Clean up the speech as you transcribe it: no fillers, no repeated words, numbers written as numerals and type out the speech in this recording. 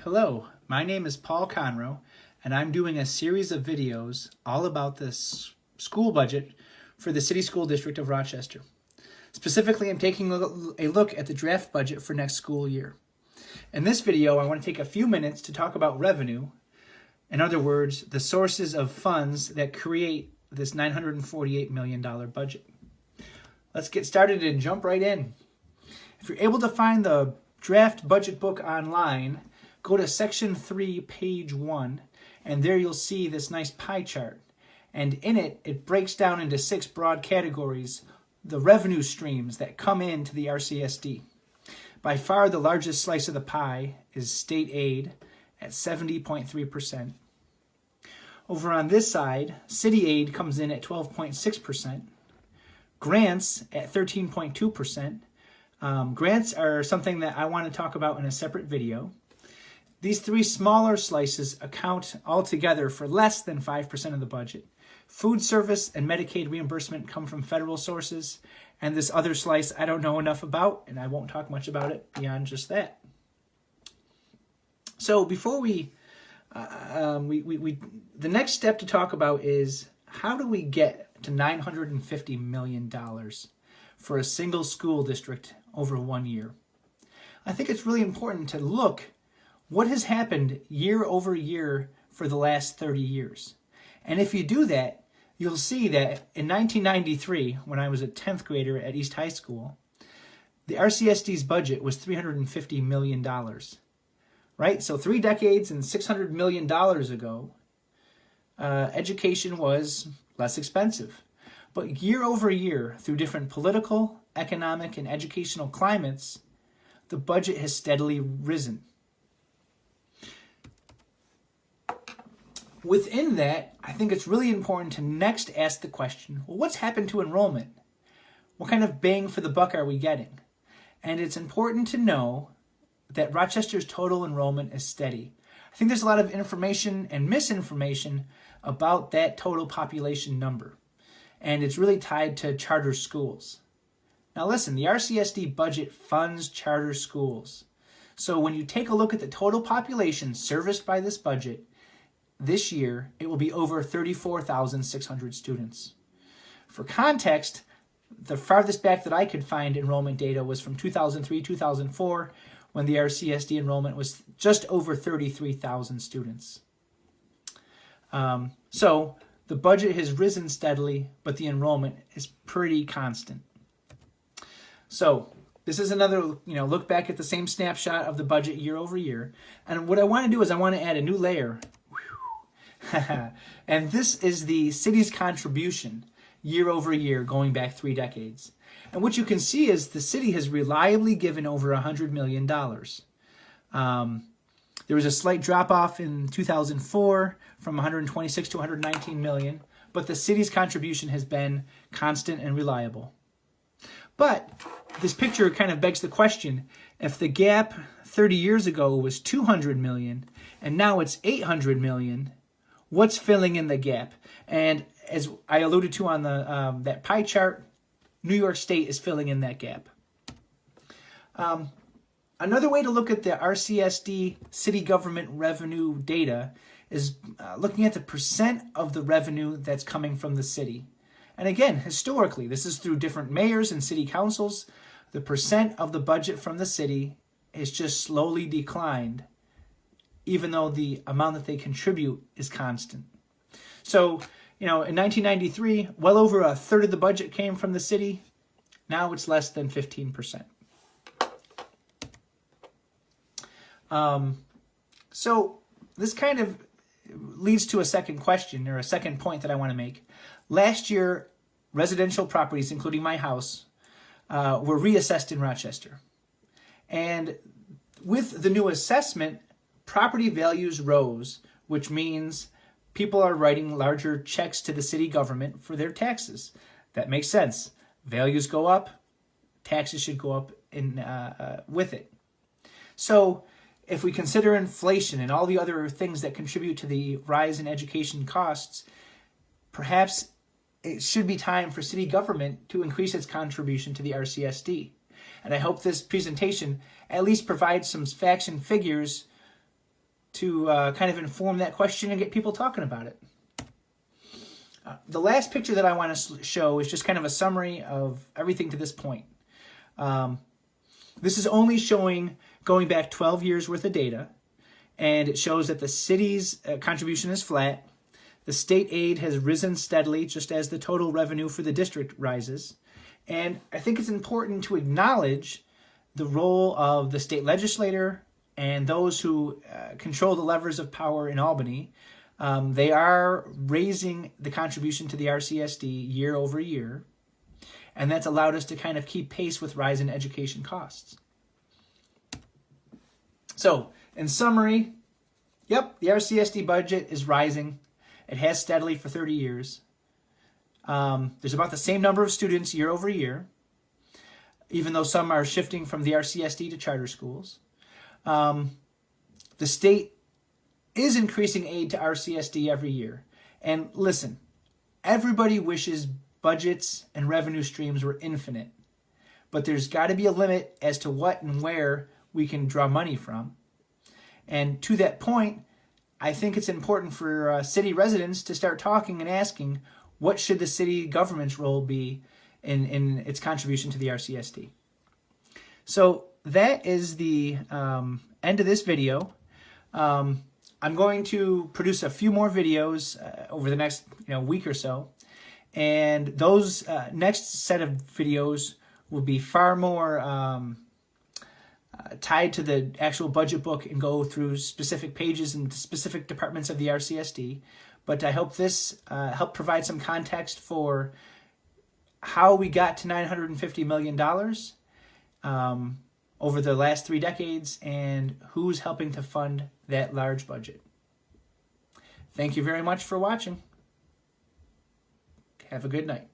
Hello, my name is Paul Conroe, and I'm doing a series of videos all about the school budget for the City School District of Rochester. Specifically, I'm taking a look at the draft budget for next school year. In this video, I want to take a few minutes to talk about revenue. In other words, the sources of funds that create this $948 million budget. Let's get started and jump right in. If you're able to find the draft budget book online, go to section 3, page 1, and there you'll see this nice pie chart. And in it, it breaks down into 6 broad categories, the revenue streams that come into the RCSD. By far the largest slice of the pie is state aid at 70.3%. Over on this side, city aid comes in at 12.6%. Grants at 13.2%. Grants are something that I want to talk about in a separate video. These 3 smaller slices account altogether for less than 5% of the budget. Food service and Medicaid reimbursement come from federal sources, and this other slice I don't know enough about, and I won't talk much about it beyond just that. So before the next step to talk about is how do we get to $950 million for a single school district over 1 year? I think it's really important to look what has happened year over year for the last 30 years. And if you do that, you'll see that in 1993, when I was a 10th grader at East High School, the RCSD's budget was $350 million, right? So 3 decades and $600 million ago, education was less expensive. But year over year, through different political, economic, and educational climates, the budget has steadily risen. Within that, I think it's really important to next ask the question, well, what's happened to enrollment? What kind of bang for the buck are we getting? And it's important to know that Rochester's total enrollment is steady. I think there's a lot of information and misinformation about that total population number, and it's really tied to charter schools. Now listen, the RCSD budget funds charter schools. So when you take a look at the total population serviced by this budget, this year, it will be over 34,600 students. For context, the farthest back that I could find enrollment data was from 2003-2004, when the RCSD enrollment was just over 33,000 students. So the budget has risen steadily, but the enrollment is pretty constant. So this is another, look back at the same snapshot of the budget year over year. And what I want to do is I want to add a new layer. And this is the city's contribution year over year going back 3 decades. And what you can see is the city has reliably given over $100 million. There was a slight drop off in 2004 from 126 to 119 million, but the city's contribution has been constant and reliable. But this picture kind of begs the question, if the gap 30 years ago was 200 million and now it's 800 million, what's filling in the gap? And as I alluded to on the that pie chart, New York State is filling in that gap. Another way to look at the RCSD city government revenue data is looking at the percent of the revenue that's coming from the city. And again, historically, this is through different mayors and city councils, the percent of the budget from the city has just slowly declined, even though the amount that they contribute is constant. So, in 1993, well over a third of the budget came from the city. Now it's less than 15%. So this kind of leads to a second question, or a second point that I want to make. Last year, residential properties, including my house, were reassessed in Rochester. And with the new assessment, property values rose, which means people are writing larger checks to the city government for their taxes. That makes sense. Values go up, taxes should go up with it. So if we consider inflation and all the other things that contribute to the rise in education costs, perhaps it should be time for city government to increase its contribution to the RCSD. And I hope this presentation at least provides some facts and figures to kind of inform that question and get people talking about it. The last picture that I want to show is just kind of a summary of everything to this point. This is only showing going back 12 years worth of data, and it shows that the city's contribution is flat. The state aid has risen steadily, just as the total revenue for the district rises. And I think it's important to acknowledge the role of the state legislator and those who control the levers of power in Albany. They are raising the contribution to the RCSD year over year, and that's allowed us to kind of keep pace with rise in education costs. So, in summary, yep, the RCSD budget is rising. It has steadily for 30 years. There's about the same number of students year over year, even though some are shifting from the RCSD to charter schools. The state is increasing aid to RCSD every year. And listen, everybody wishes budgets and revenue streams were infinite, but there's got to be a limit as to what and where we can draw money from. And to that point, I think it's important for city residents to start talking and asking, what should the city government's role be in its contribution to the RCSD? So that is the end of this video. I'm going to produce a few more videos over the next week or so. And those next set of videos will be far more tied to the actual budget book and go through specific pages and specific departments of the RCSD. But I hope this helped provide some context for how we got to $950 million over the last 3 decades and who's helping to fund that large budget. Thank you very much for watching. Have a good night.